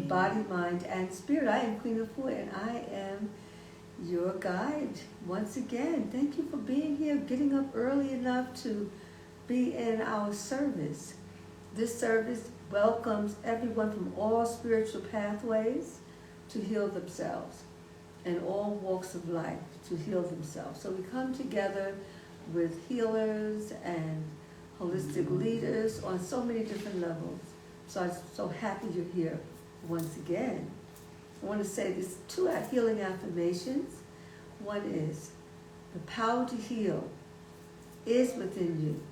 body, mind, and spirit. I am Queen Afua, and I am your guide. Once again, thank you for being here, getting up early enough to be in our service. This service welcomes everyone from all spiritual pathways to heal themselves and all walks of life to heal themselves. So we come together with healers and holistic leaders on so many different levels. So I'm so happy you're here once again. I want to say these two healing affirmations. One is, the power to heal is within you.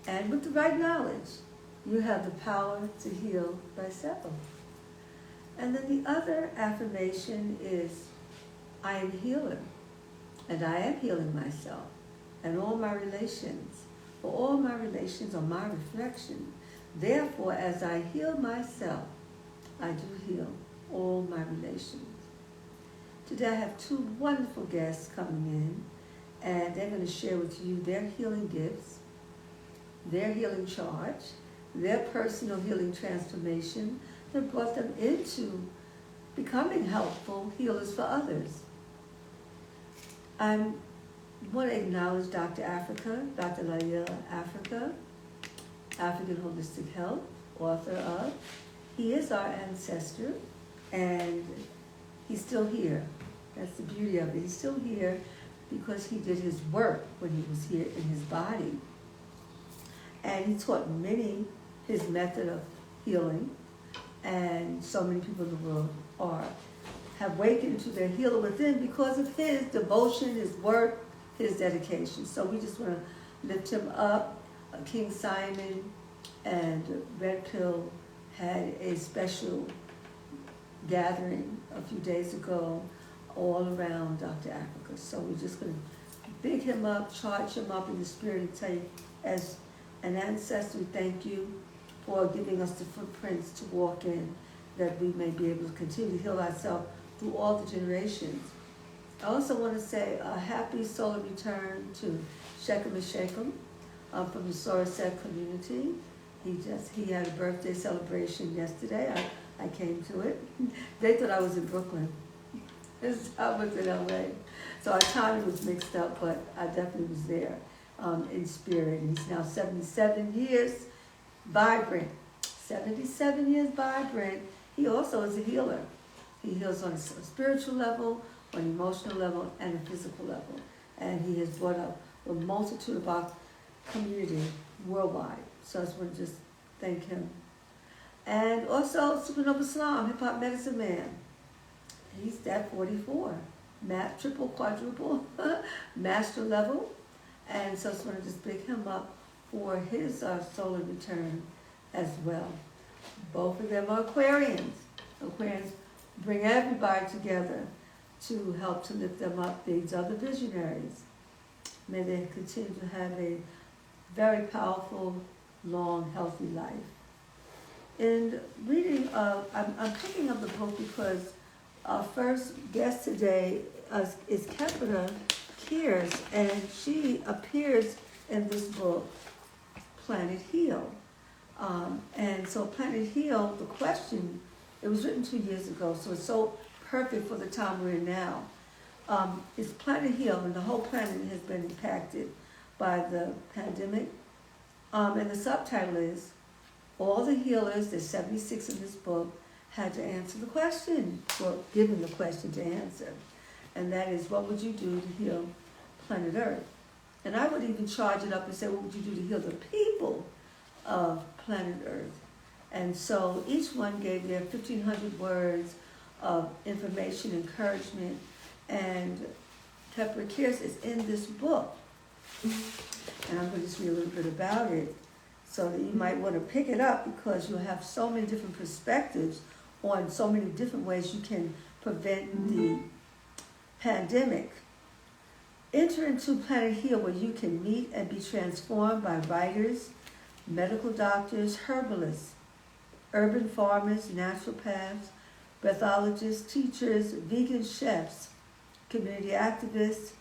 And with the right knowledge, you have the power to heal thyself. And then the other affirmation is, I am a healer, and I am healing myself and all my relations. For all my relations are my reflection. Therefore, as I heal myself, I do heal all my relations. Today I have two wonderful guests coming in, and they're going to share with you their healing gifts, their healing charge, their personal healing transformation that brought them into becoming helpful healers for others. I want to acknowledge Dr. Africa, Dr. Laila Africa, African Holistic Health, author of. He is our ancestor, and he's still here. That's the beauty of it. He's still here because he did his work when he was here in his body. And he taught many his method of healing, and so many people in the world have awakened to their healer within because of his devotion, his work, his dedication. So we just want to lift him up. King Simon and Red Pill had a special gathering a few days ago all around Dr. Africa. So we're just going to big him up, charge him up in the spirit, and tell you, as an ancestor, we thank you for giving us the footprints to walk in, that we may be able to continue to heal ourselves through all the generations. I also want to say a happy solar return to Shechem and Shechem from the Soraset community. He had a birthday celebration yesterday. I came to it. They thought I was in Brooklyn. I was in LA. So our timing was mixed up, but I definitely was there in spirit. And he's now 77 years vibrant. 77 years vibrant. He also is a healer. He heals on a spiritual level, on an emotional level, and a physical level. And he has brought up a multitude of our community worldwide. So I just want to just thank him. And also Supernova Islam, Hip Hop Medicine Man. He's at 44. Triple, quadruple, master level. And so I just want to just pick him up for his solar return as well. Both of them are Aquarians. Aquarians bring everybody together to help to lift them up. These are the visionaries. May they continue to have a very powerful, long, healthy life. In reading, I'm picking up the book because our first guest today is Kepler Kears, and she appears in this book, Planet Heal. And so Planet Heal, the question, it was written 2 years ago, so it's so perfect for the time we're in now. It's Planet Heal, and the whole planet has been impacted by the pandemic. And the subtitle is, all the healers, there's 76 in this book, had to answer the question, or given the question to answer. And that is, what would you do to heal planet Earth? And I would even charge it up and say, what would you do to heal the people of planet Earth? And so each one gave their 1,500 words of information, encouragement, and Kepler Kears is in this book. And I'm going to just read a little bit about it so that you might want to pick it up, because you'll have so many different perspectives on so many different ways you can prevent the pandemic. Enter into Planet Heal, where you can meet and be transformed by writers, medical doctors, herbalists, urban farmers, naturopaths, breathologists, teachers, vegan chefs, community activists,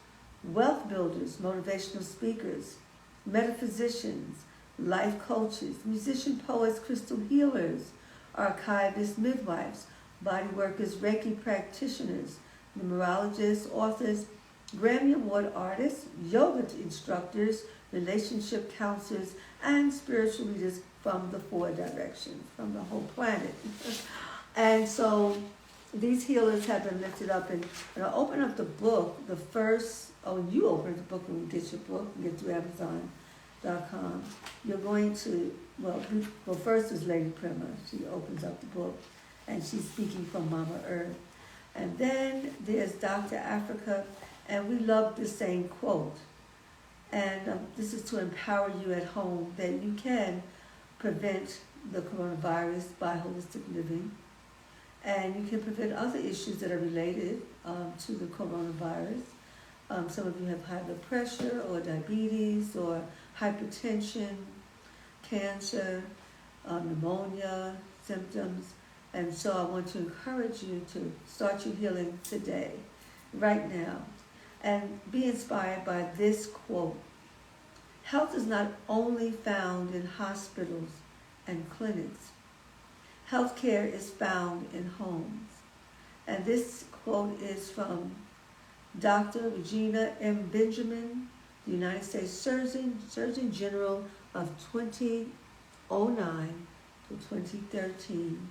wealth builders, motivational speakers, metaphysicians, life coaches, musician poets, crystal healers, archivists, midwives, body workers, Reiki practitioners, numerologists, authors, Grammy Award artists, yoga instructors, relationship counselors, and spiritual leaders from the four directions, from the whole planet. And so these healers have been lifted up, and I open up the book, the first, you open the book when you get your book, you get through Amazon.com. You're going to, well, first is Lady Prima. She opens up the book, and she's speaking from Mama Earth. And then there's Dr. Africa, and we love the same quote. And this is to empower you at home that you can prevent the coronavirus by holistic living. And you can prevent other issues that are related to the coronavirus. Some of you have high blood pressure or diabetes or hypertension, cancer, pneumonia symptoms. And so I want to encourage you to start your healing today, right now. And be inspired by this quote. Health is not only found in hospitals and clinics. Healthcare is found in homes. And this quote is from Dr. Regina M. Benjamin, the United States Surgeon General of 2009 to 2013.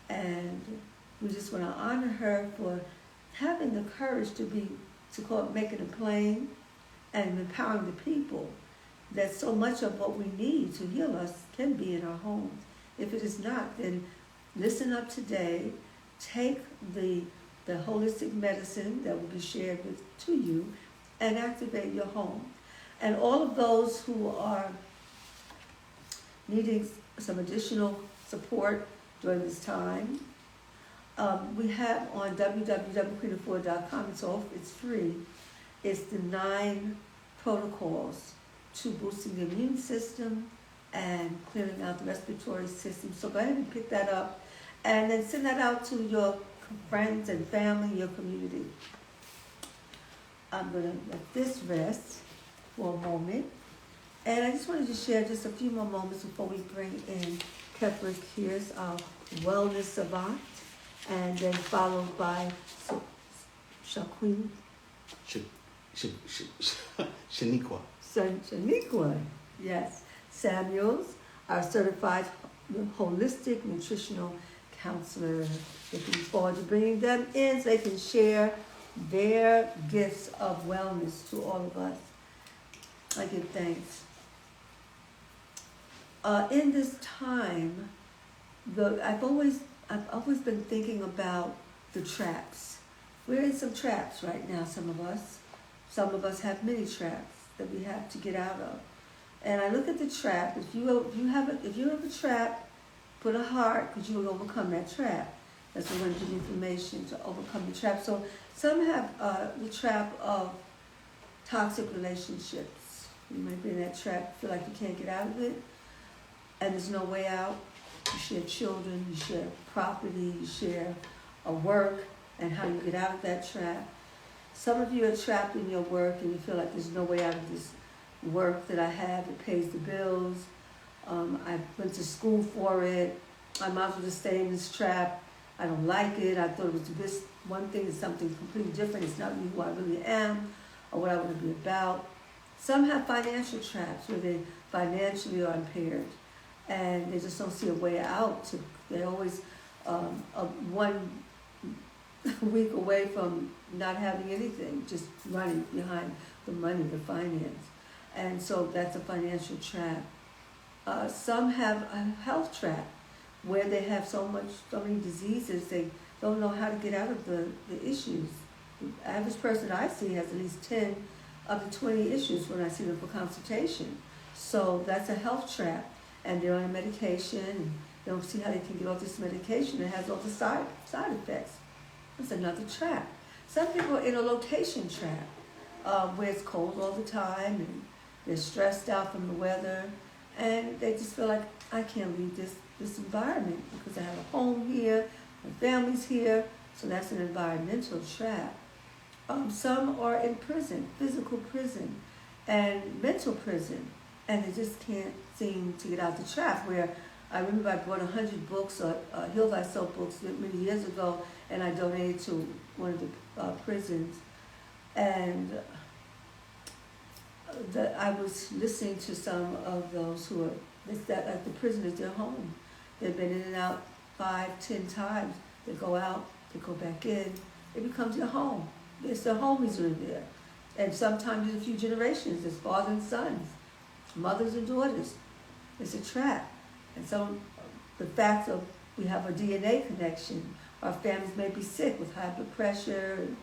And we just want to honor her for having the courage to call it making it plain and empowering the people that so much of what we need to heal us can be in our homes. If it is not, then listen up today. Take the holistic medicine that will be shared to you and activate your home. And all of those who are needing some additional support during this time, we have on www.queenafua.com, it's free. It's the 9 protocols to boosting the immune system and clearing out the respiratory system. So go ahead and pick that up and then send that out to your friends and family, your community. I'm going to let this rest for a moment. And I just wanted to share just a few more moments before we bring in Kepler Kears, our wellness savant, and then followed by Shaniqua. Shaniqua, yes. Samuels, our certified holistic nutritional counselor. Looking forward to bringing them in so they can share their gifts of wellness to all of us. I give thanks. In this time, I've always been thinking about the traps. We're in some traps right now, some of us. Some of us have many traps that we have to get out of. And I look at the trap. If you have a trap, put a heart, because you will overcome that trap. That's what we're going to give you information to overcome the trap. So some have the trap of toxic relationships. You might be in that trap, feel like you can't get out of it, and there's no way out. You share children, you share property, you share a work, and how you get out of that trap. Some of you are trapped in your work and you feel like there's no way out of this work that I have. It pays the bills. I went to school for it. I might as well just stay in this trap. I don't like it. I thought it was this one thing is something completely different. It's not me who I really am or what I want to be about. Some have financial traps where they financially are impaired and they just don't see a way out. They're always 1 week away from not having anything, just running behind the money, the finance. And so that's a financial trap. Some have a health trap where they have so many diseases, they don't know how to get out of the issues. The average person I see has at least 10 of the 20 issues when I see them for consultation. So that's a health trap. And they're on a medication, and they don't see how they can get off this medication. It has all the side effects. That's another trap. Some people are in a location trap where it's cold all the time and they're stressed out from the weather and they just feel like, I can't leave this environment because I have a home here, my family's here, so that's an environmental trap. Some are in prison, physical prison and mental prison, and they just can't seem to get out the trap where I remember I bought 100 books, Heal Thyself books, many years ago, and I donated to one of the prisons. And I was listening to some of those who are, like the prisoners, they're home. They've been in and out 5, 10 times. They go out, they go back in. It becomes their home. It's their homies who are there. And sometimes there's a few generations. There's fathers and sons, mothers and daughters. It's a trap. And so the fact of we have a DNA connection. Our families may be sick with high blood pressure, and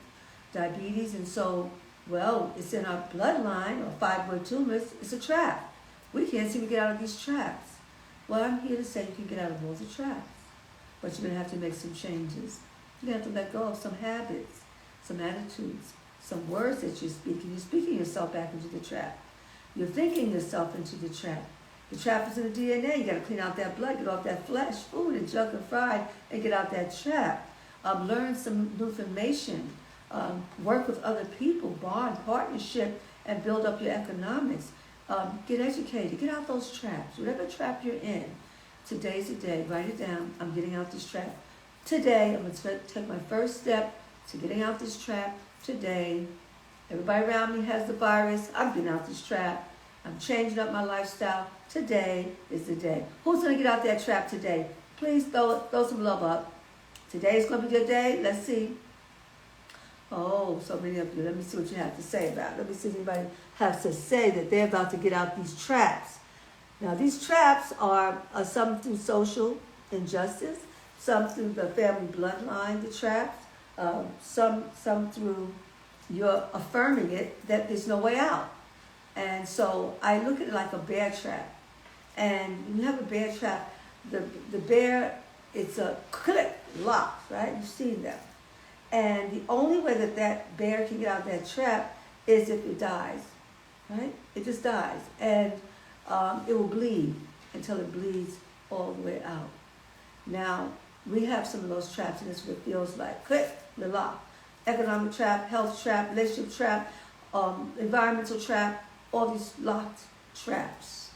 diabetes, and so, well, it's in our bloodline, or fibroid tumors. It's a trap. We can't seem to get out of these traps. Well, I'm here to say you can get out of all the traps, but you're going to have to make some changes. You're going to have to let go of some habits, some attitudes, some words that you're speaking. You're speaking yourself back into the trap. You're thinking yourself into the trap. The trap is in the DNA. You got to clean out that blood, get off that flesh, food, and junk and fried, and get out that trap. Learn some new information. Work with other people, bond, partnership, and build up your economics. Get educated. Get out those traps. Whatever trap you're in, today's the day. Write it down. I'm getting out this trap. Today, I'm going to take my first step to getting out this trap today. Everybody around me has the virus. I'm getting out this trap. I'm changing up my lifestyle. Today is the day. Who's going to get out that trap today? Please throw some love up. Today's going to be your day. Let's see. Oh, so many of you. Let me see what you have to say about it. Let me see if anybody has to say that they're about to get out these traps. Now, these traps are some through social injustice, some through the family bloodline, the traps, some through your affirming it that there's no way out. And so I look at it like a bear trap. And when you have a bear trap, the bear, it's a click lock, right? You've seen that. And the only way that bear can get out of that trap is if it dies, right? It just dies. And it will bleed until it bleeds all the way out. Now, we have some of those traps, and this is what it feels like. Click, the lock. Economic trap, health trap, relationship trap, environmental trap, all these locked traps.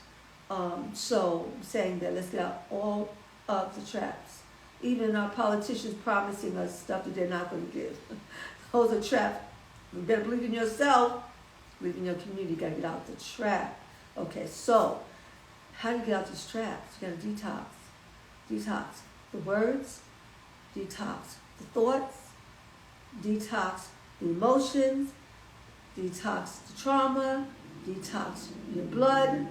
So saying that let's get out all of the traps. Even our politicians promising us stuff that they're not going to give. Those are traps. You better believe in yourself, believe in your community. You got to get out the trap. Okay, so how do you get out these traps? You got to detox. Detox the words, detox the thoughts, detox the emotions, detox the trauma, detox your blood.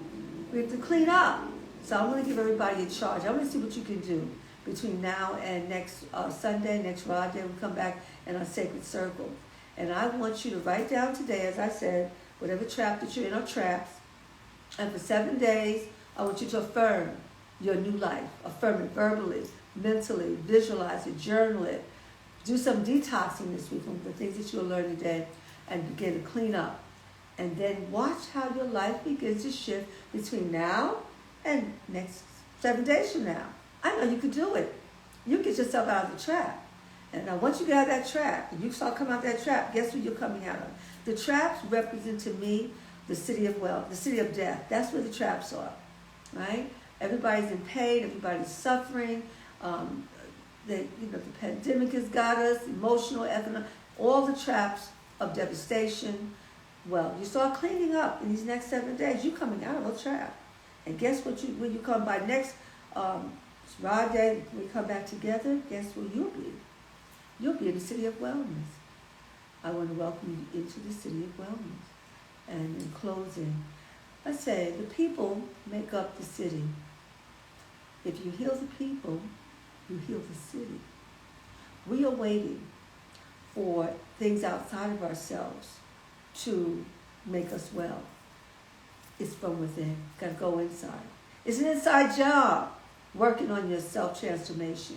We have to clean up. So I'm going to give everybody a charge. I want to see what you can do between now and next Sunday, next Raw Day. We come back in our sacred circle. And I want you to write down today, as I said, whatever trap that you're in or traps. And for 7 days, I want you to affirm your new life. Affirm it verbally, mentally, visualize it, journal it. Do some detoxing this week from the things that you'll learn today and begin to clean up. And then watch how your life begins to shift between now and next 7 days from now. I know you can do it. You get yourself out of the trap. And now once you get out of that trap, and you start coming out of that trap, guess what you're coming out of? The traps represent to me the city of wealth, the city of death. That's where the traps are, right? Everybody's in pain, everybody's suffering. The pandemic has got us, emotional, economic, all the traps of devastation. Well, you start cleaning up in these next 7 days. You're coming out of a trap. And guess what? When you come by next Raw Day, we come back together, guess where you'll be? You'll be in the city of wellness. I want to welcome you into the city of wellness. And in closing, I say the people make up the city. If you heal the people, you heal the city. We are waiting for things outside of ourselves to make us well. It's from within. Got to go inside. It's an inside job, working on your self-transformation.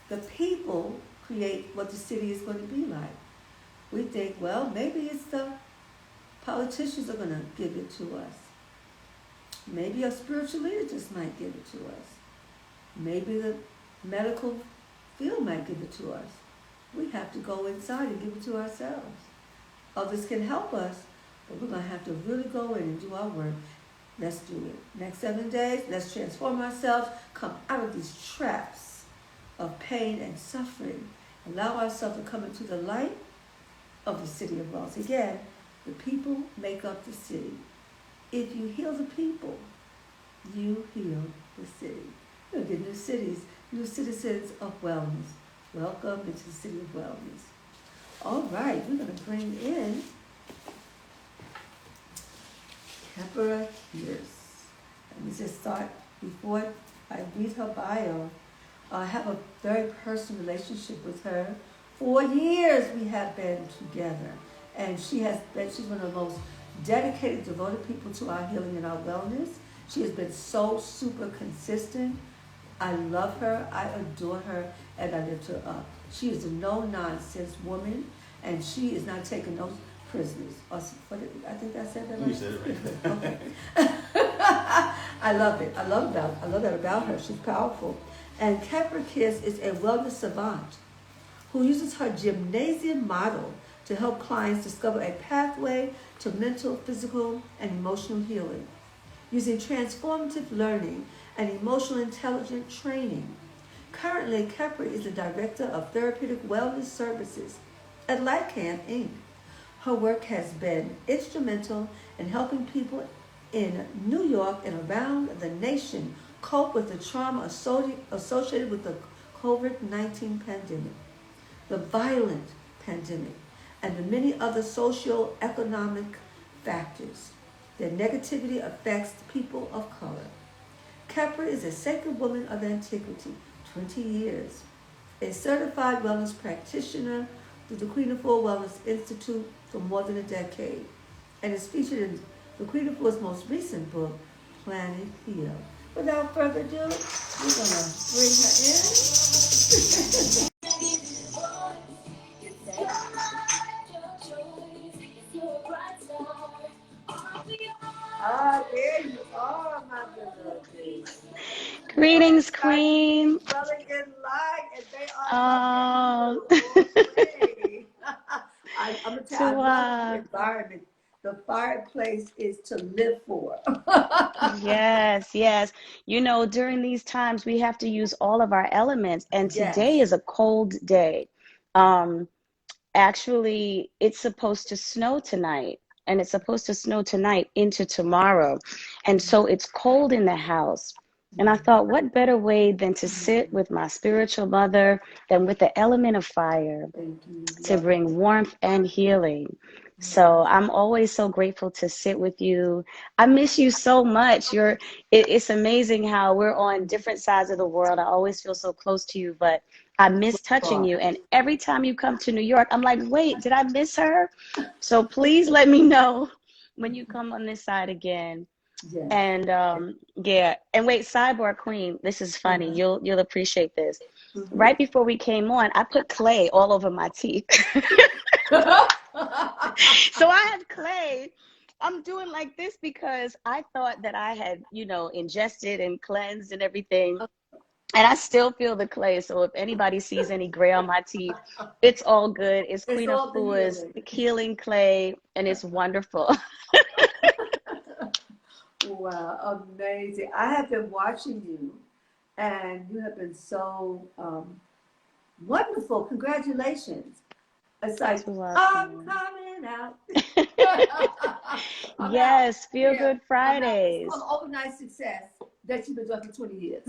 The people create what the city is going to be like. We think, well, maybe it's the politicians are going to give it to us. Maybe a spiritual leader just might give it to us. Maybe the medical field might give it to us. We have to go inside and give it to ourselves. Others can help us, but we're going to have to really go in and do our work. Let's do it. Next 7 days, let's transform ourselves, come out of these traps of pain and suffering. Allow ourselves to come into the light of the city of wellness. Again, the people make up the city. If you heal the people, you heal the city. You'll get new cities, new citizens of wellness. Welcome into the city of wellness. All right, we're going to bring in Kepra Pierce. Let me just start before I read her bio. I have a very personal relationship with her. 4 years we have been together, and she's one of the most dedicated, devoted people to our healing and our wellness. She has been so super consistent. I love her, I adore her, and I lift her up. She is a no-nonsense woman, and she is not taking no prisoners. I think I said that right? You said it right. Okay. I love it. I love that about her. She's powerful. And Kepra Kiss is a wellness savant who uses her gymnasium model to help clients discover a pathway to mental, physical, and emotional healing. Using transformative learning and emotional intelligence training. Currently, Kepra is the Director of Therapeutic Wellness Services at Lycan, Inc. Her work has been instrumental in helping people in New York and around the nation cope with the trauma associated with the COVID-19 pandemic, the violent pandemic, and the many other socio-economic factors. Their negativity affects people of color. Kepra is a sacred woman of antiquity, 20 years, a certified wellness practitioner through the Queen Afua Wellness Institute for more than a decade, and is featured in the Queen Afua's most recent book, Planet Heal. Without further ado, we're going to bring her in. There you are, my beloved. Greetings, Queen. Dwelling in light, and they are I'm gonna tell you, I love the environment. The fireplace is to live for. Yes, yes. You know, during these times, we have to use all of our elements, and today is a cold day. Actually, it's supposed to snow tonight, and it's supposed to snow tonight into tomorrow. And so it's cold in the house. And I thought, what better way than to sit with my spiritual mother than with the element of fire to bring warmth and healing. So I'm always so grateful to sit with you. I miss you so much. It's amazing how we're on different sides of the world. I always feel so close to you, but I miss touching you. And every time you come to New York, I'm like, wait, did I miss her? So please let me know when you come on this side again. Yes. And yeah, and wait, sidebar Queen, this is funny. You'll appreciate this. Right before we came on, I put clay all over my teeth. So I have clay. I'm doing like this because I thought that I had, ingested and cleansed and everything. And I still feel the clay. So if anybody sees any gray on my teeth, it's all good. It's Queen Afua's healing clay, and it's wonderful. Wow, amazing. I have been watching you, and you have been so wonderful. Congratulations. It's like, I'm coming out. Yes, Feel Good Fridays. Overnight success that you've been doing for 20 years.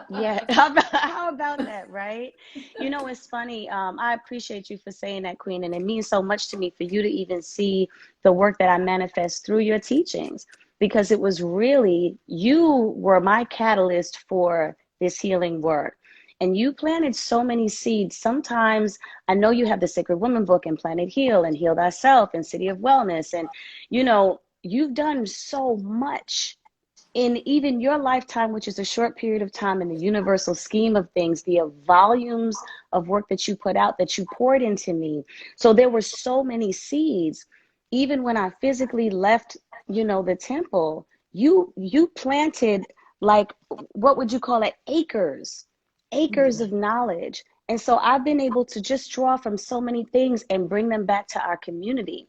Yeah, how about that, right? It's funny. I appreciate you for saying that, Queen, and it means so much to me for you to even see the work that I manifest through your teachings, because it was really, you were my catalyst for this healing work. And you planted so many seeds. Sometimes I know you have the Sacred Woman book and Planet Heal and Heal Thyself and City of Wellness. And, you've done so much in even your lifetime, which is a short period of time in the universal scheme of things, the volumes of work that you put out, that you poured into me. So there were so many seeds. Even when I physically left, the temple, you planted, like, what would you call it? Acres of knowledge. And so I've been able to just draw from so many things and bring them back to our community.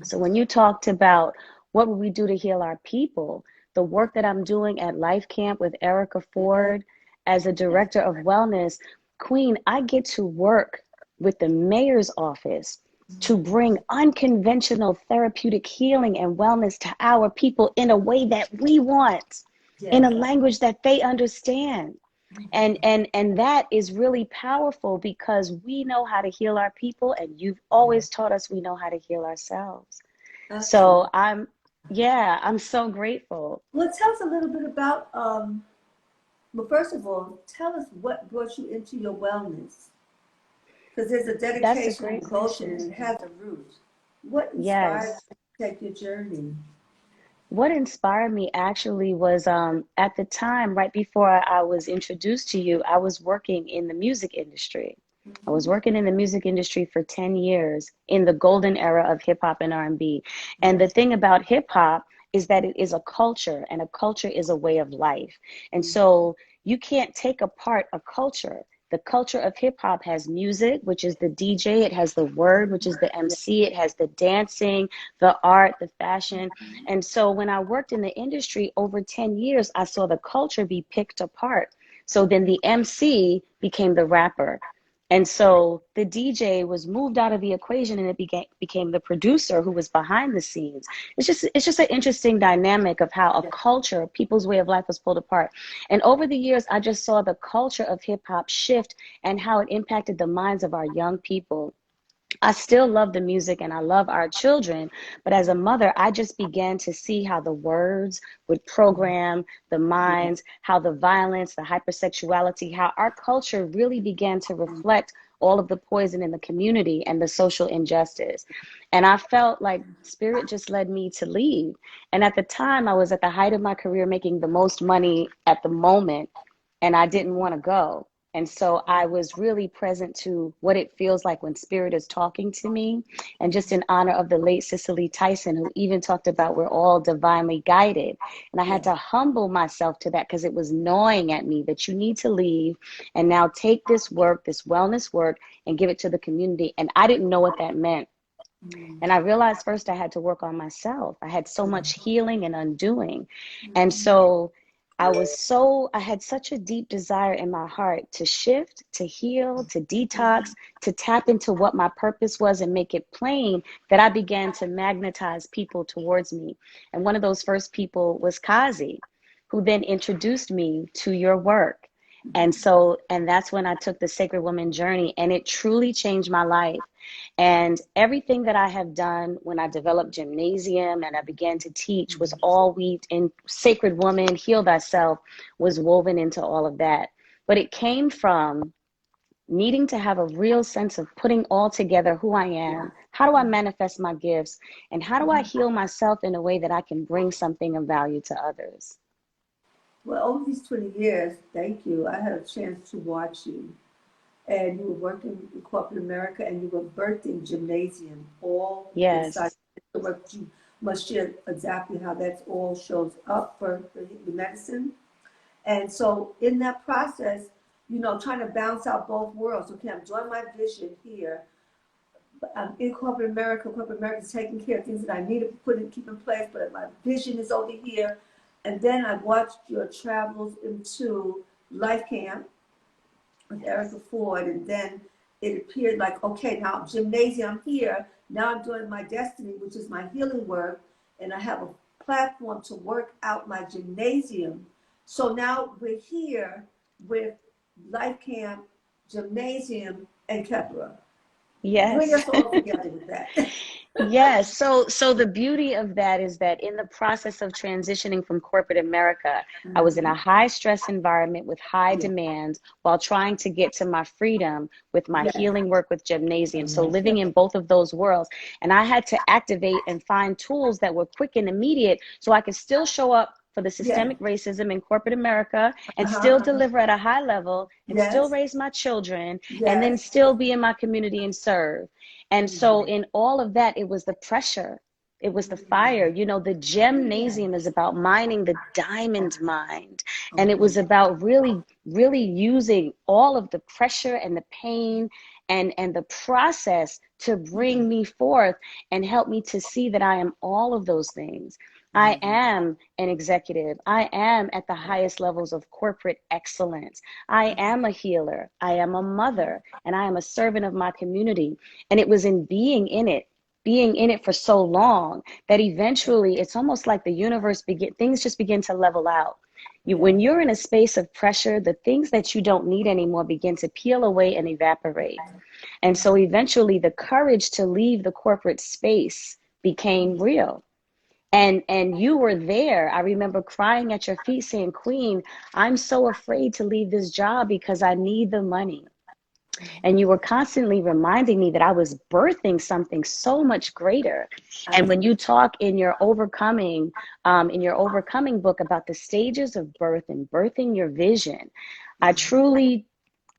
So when you talked about What would we do to heal our people? The work that I'm doing at Life Camp with Erica Yes. Ford as a director of wellness, Queen, I get to work with the mayor's office to bring unconventional therapeutic healing and wellness to our people in a way that we want, in a Yes. language that they understand. And that is really powerful because we know how to heal our people, and you've always taught us we know how to heal ourselves. So Absolutely. I'm so grateful. Well, tell us a little bit about, well, first of all, tell us what brought you into your wellness. Because there's a That's a dedication and great devotion and question. it has a root. What inspired Yes. you to take your journey? What inspired me actually was at the time, right before I was introduced to you, I was working in the music industry. I was Mm-hmm. working in the music industry for 10 years in the golden era of hip hop and R&B. And the Yes. thing about hip hop is that it is a culture, and a culture is a way of life. And Mm-hmm. so you can't take apart a culture. The culture of hip hop has music, which is the DJ, it has the word, which is the Yes. MC, it has the dancing, the art, the fashion. And so when I worked in the industry over 10 years, I saw the culture be picked apart. So then the MC became the rapper. And so the DJ was moved out of the equation, and it became the producer who was behind the scenes. It's just an interesting dynamic of how a Yes. culture, people's way of life was pulled apart. And over the years, I just saw the culture of hip hop shift and how it impacted the minds of our young people. I still love the music and I love our children, but as a mother, I just began to see how the words would program the Yes. minds, how the violence, the hypersexuality, how our culture really began to reflect all of the poison in the community and the social injustice. And I felt like spirit just led me to leave. And at the time, I was at the height of my career, making the most money at the moment, and I didn't want to go. And so I was really present to what it feels like when spirit is talking to me. And just in honor of the late Cicely Tyson, who even talked about we're all divinely guided. And I had Yes. to humble myself to that because it was gnawing at me that you need to leave and now take this work, this wellness work, and give it to the community. And I didn't know what that meant. Mm-hmm. And I realized first I had to work on myself. I had so much healing and undoing. And Mm-hmm. so I had such a deep desire in my heart to shift, to heal, to detox, to tap into what my purpose was and make it plain, that I began to magnetize people towards me. And one of those first people was Kazi, who then introduced me to your work. And that's when I took the Sacred Woman journey, and it truly changed my life. And everything that I have done when I developed gymnasium and I began to teach was all weaved in Sacred Woman, Heal Thyself, was woven into all of that. But it came from needing to have a real sense of putting all together who I am. How do I manifest my gifts? And how do I heal myself in a way that I can bring something of value to others? Well, over these 20 years, thank you. I had a chance to watch you. And you were working in corporate America and you were birthing gymnasium all inside Yes. the work. You must share exactly how that all shows up for the medicine. And so in that process, trying to balance out both worlds. Okay, I'm doing my vision here. I'm in corporate America. Corporate America is taking care of things that I need to keep in place, but my vision is over here. And then I watched your travels into Life Camp with Erica Ford, and then it appeared like, okay, now gymnasium here, now I'm doing my destiny, which is my healing work, and I have a platform to work out my gymnasium. So now we're here with Life Camp, Gymnasium, and Kepra. Bring Yes. us all together with that. Yes. So the beauty of that is that in the process of transitioning from corporate America, I was in a Mhm. high stress environment with high Yeah. demands while trying to get to my freedom with my Yes. healing work with gymnasium. So living Yes. in both of those worlds. And I had to activate and find tools that were quick and immediate so I could still show up for the Yes. systemic racism in corporate America and Uh-huh. still Uh-huh. deliver at a high level and still Yes. raise my children and then Yes. still be in my community and serve. And so Mhm. in all of that, it was the pressure. It was the fire. You know, the gymnasium is about mining the diamond mind. And it Okay. was about really, really using all of the pressure and the pain and the process to bring me forth and help me to see that I am all of those things. I am an executive. I am at the highest levels of corporate excellence. I am a healer. I am a mother, and I am a servant of my community. And it was in being in it for so long, that eventually it's almost like the universe things just begin to level out. When you're in a space of pressure, the things that you don't need anymore begin to peel away and evaporate. And so eventually the courage to leave the corporate space became real. And you were there. I remember crying at your feet saying, Queen, I'm so afraid to leave this job because I need the money. And you were constantly reminding me that I was birthing something so much greater. And when you talk in your overcoming book about the stages of birth and birthing your vision, I truly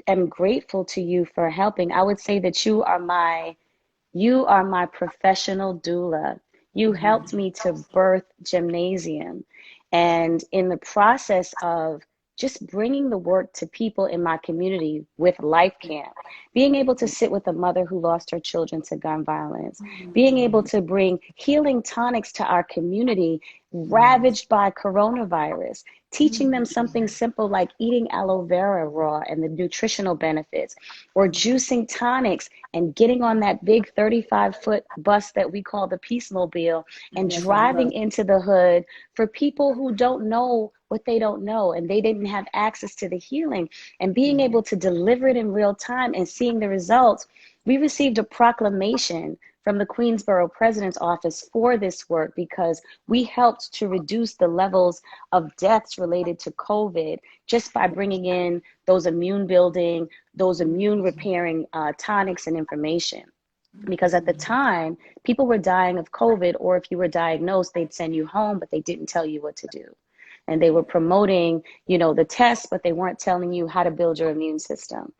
am grateful to you for helping. I would say that you are my professional doula. You helped me to birth Gymnasium. And in the process of just bringing the work to people in my community with Life Camp, being able to sit with a mother who lost her children to gun violence, being able to bring healing tonics to our community ravaged by coronavirus, teaching them something simple like eating aloe vera raw and the nutritional benefits, or juicing tonics and getting on that big 35-foot bus that we call the Peace Mobile and driving into the hood for people who don't know what they don't know, and they didn't have access to the healing, and being able to deliver it in real time and seeing the results. We received a proclamation from the Queensborough President's Office for this work because we helped to reduce the levels of deaths related to COVID just by bringing in those immune building, those immune repairing tonics and information. Because at the time, people were dying of COVID, or if you were diagnosed, they'd send you home, but they didn't tell you what to do. And they were promoting, the tests, but they weren't telling you how to build your immune system.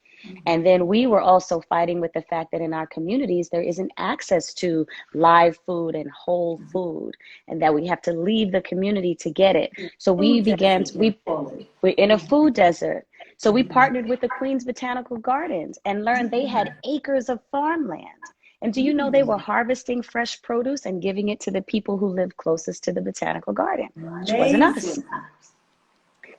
And then we were also fighting with the fact that in our communities, there isn't access to live food and whole food, and that we have to leave the community to get it. So we're in a food desert. So we partnered with the Queens Botanical Gardens and learned they had acres of farmland. And do you know they were harvesting fresh produce and giving it to the people who lived closest to the botanical garden, which wasn't us.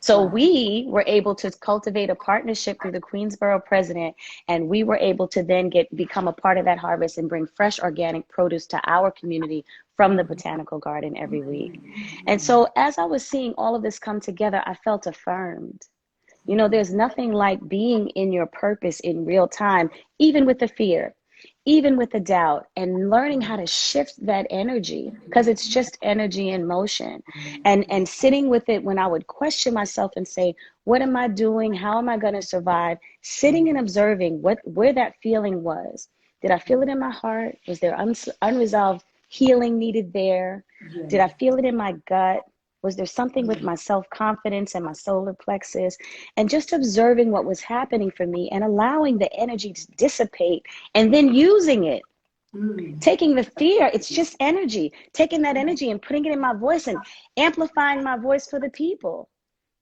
So we were able to cultivate a partnership through the Queensborough president, and we were able to then become a part of that harvest and bring fresh organic produce to our community from the botanical garden every week. And so as I was seeing all of this come together, I felt affirmed. There's nothing like being in your purpose in real time, even with the fear, even with the doubt, and learning how to shift that energy, because it's just energy in motion, and sitting with it when I would question myself and say, what am I doing? How am I going to survive? Sitting and observing where that feeling was. Did I feel it in my heart? Was there unresolved healing needed there? Did I feel it in my gut? Was there something with my self-confidence and my solar plexus? And just observing what was happening for me and allowing the energy to dissipate and then using it. Taking the fear, it's just energy. Taking that energy and putting it in my voice and amplifying my voice for the people,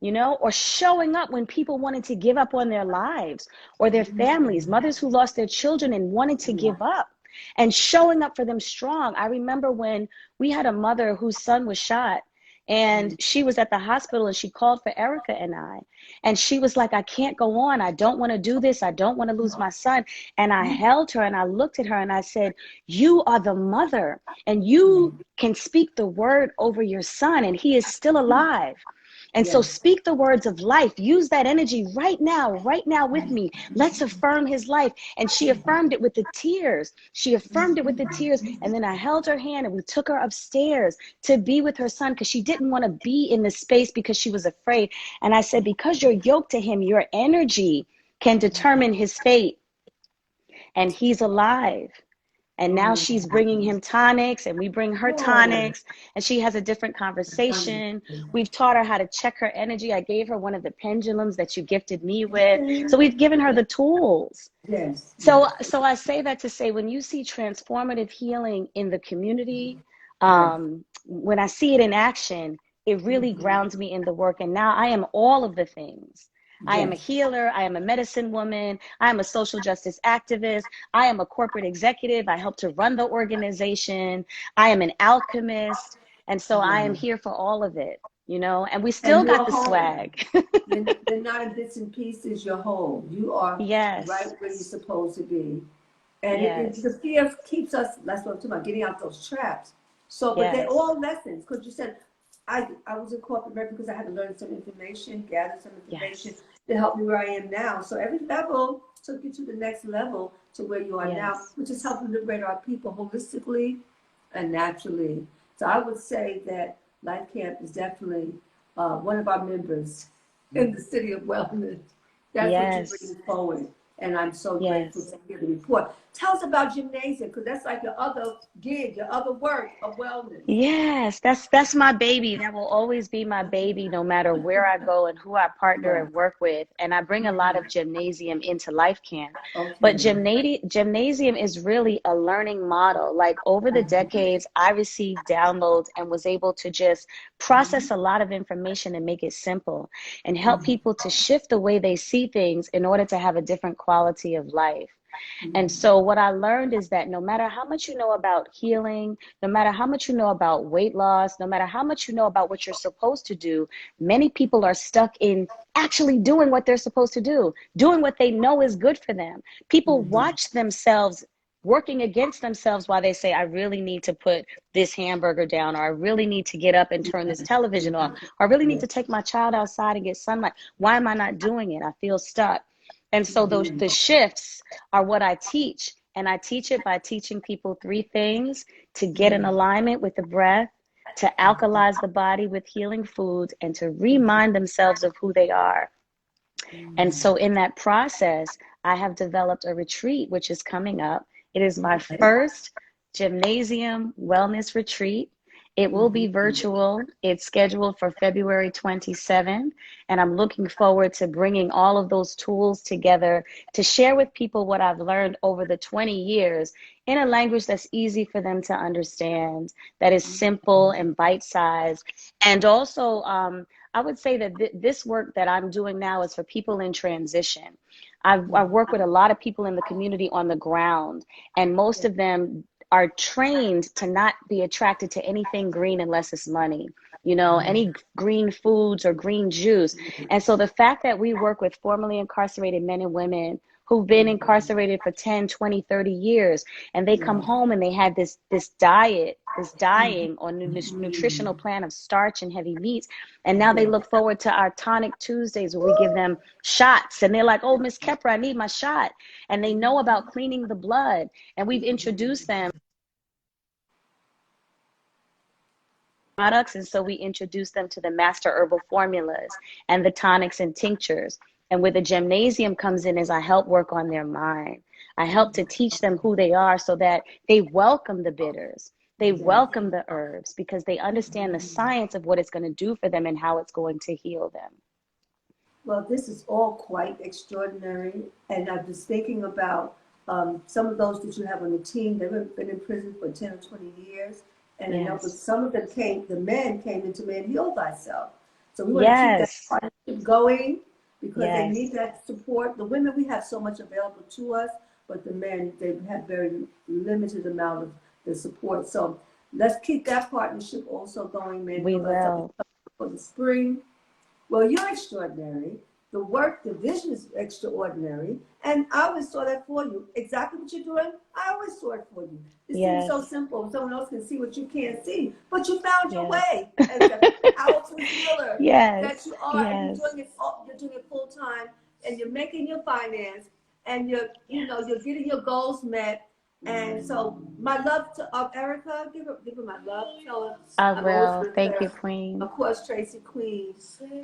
or showing up when people wanted to give up on their lives or their families, mothers who lost their children and wanted to give up, and showing up for them strong. I remember when we had a mother whose son was shot, and she was at the hospital, and she called for Erica and I. And she was like, I can't go on. I don't want to do this. I don't want to lose my son. And I held her and I looked at her and I said, you are the mother, and you can speak the word over your son, and he is still alive. And so speak the words of life. Use that energy right now with me. Let's affirm his life. And she affirmed it with the tears. And then I held her hand and we took her upstairs to be with her son, because she didn't want to be in the space because she was afraid. And I said, because you're yoked to him, your energy can determine his fate. And he's alive. And now she's bringing him tonics, and we bring her tonics, and she has a different conversation. We've taught her how to check her energy. I gave her one of the pendulums that you gifted me with. So we've given her the tools. So I say that to say, when you see transformative healing in the community, when I see it in action, it really grounds me in the work. And now I am all of the things. I am a Yes. healer. I am a medicine woman. I am a social justice activist. I am a corporate executive. I help to run the organization. I am an alchemist. And so I am Wow. here for all of it, you know, and we And still you're got the whole. swag. You're not in bits and pieces, you're whole. You are Yes. right where you're supposed to be. And the Yes. fear keeps us, that's what I'm talking about, getting out those traps. So, but they're Yes. all lessons, because you said, I was in corporate America because I had to learn some information, gather some information Yes. to help me where I am now. So every level took you to the next level to where you are now, Yes. which is helping liberate our people holistically and naturally. So I would say that Life Camp is definitely one of our members in the city of wellness. That's what you're Yes. bringing forward. And I'm so grateful Yes. to hear the report. Tell us about gymnasium, because that's like your other gig, your other work of wellness. Yes, that's my baby. That will always be my baby, no matter where I go and who I partner Right. and work with. And I bring a lot of gymnasium into Life Camp. But Okay. gymnasium is really a learning model. Like over the decades, I received downloads and was able to just process a lot of information and make it simple and help people to shift the way they see things in order to have a different quality of life. And so what I learned is that no matter how much you know about healing, no matter how much you know about weight loss, no matter how much you know about what you're supposed to do, many people are stuck in actually doing what they're supposed to do, doing what they know is good for them. People watch themselves working against themselves while they say, I really need to put this hamburger down, or I really need to get up and turn this television off, or I really need Yeah. to take my child outside and get sunlight. Why am I not doing it? I feel stuck. And so those the shifts are what I teach. And I teach it by teaching people three things: to get in alignment with the breath, to alkalize the body with healing foods, and to remind themselves of who they are. And so in that process, I have developed a retreat, which is coming up. It is my first gymnasium wellness retreat. It will be virtual. It's scheduled for February 27th. And I'm looking forward to bringing all of those tools together to share with people what I've learned over the 20 years in a language that's easy for them to understand, that is simple and bite-sized. And also, I would say that this work that I'm doing now is for people in transition. I work with a lot of people in the community on the ground, and most of them are trained to not be attracted to anything green unless it's money, you know, any green foods or green juice. And so the fact that we work with formerly incarcerated men and women who've been incarcerated for 10, 20, 30 years, and they come home and they had this diet, this dying or nutritional plan of starch and heavy meats, and now they look forward to our tonic Tuesdays where we give them shots, and they're like, oh, Miss Kepra, I need my shot. And they know about cleaning the blood, and we've introduced them products. And so we introduce them to the master herbal formulas and the tonics and tinctures. And where the gymnasium comes in is I help work on their mind. I help to teach them who they are so that they welcome the bitters. They welcome the herbs because they understand the science of what it's going to do for them and how it's going to heal them. Well, this is all quite extraordinary. And I was thinking about some of those that you have on the team. They've been in prison for 10 or 20 years. And I know, but Yes. some of them came, the men came into Man Heal Thyself. So we want to keep that Yes. partnership going because they Yes. need that support. The women, we have so much available to us, but the men, they have very limited amount of the support. So let's keep that partnership also going, Man We Heal Thyself, will. for the spring. Well, you're extraordinary. The work, the vision is extraordinary. And I always saw that for you. Exactly what you're doing, I always saw it for you. It seems so Yes. simple. Someone else can see what you can't see. But you found your Yes. way as a powerful healer that Yes. you are, and Yes. you're doing it full time, and you're making your finance, and you're getting your goals met. And so my love to Erica, give her my love. Tell her I I'm always will. with Thank you, her. Queen. Of course, Tracy Queen.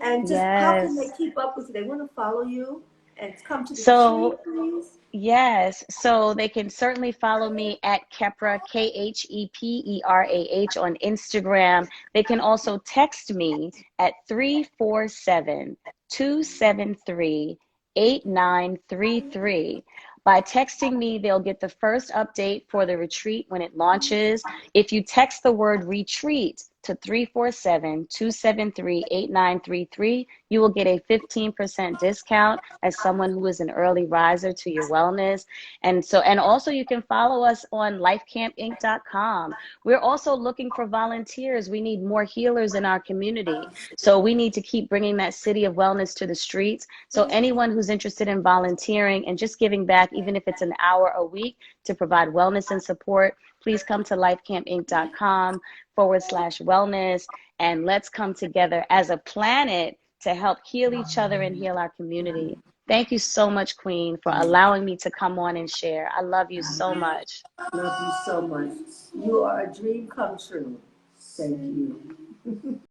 And just how can they Yes. keep up with you? They want to follow you and come to the retreat, So, please. yes. So they can certainly follow me at Kepra, KHEPERAH on Instagram. They can also text me at 347-273-8933. By texting me, they'll get the first update for the retreat when it launches. If you text the word retreat to 347-273-8933. You will get a 15% discount as someone who is an early riser to your wellness. And also you can follow us on lifecampinc.com. We're also looking for volunteers. We need more healers in our community. So we need to keep bringing that city of wellness to the streets. So anyone who's interested in volunteering and just giving back, even if it's an hour a week to provide wellness and support, please come to lifecampinc.com/wellness, and let's come together as a planet to help heal each other and heal our community. Thank you so much, Queen, for allowing me to come on and share. I love you so much. Love you so much. You are a dream come true. Thank you.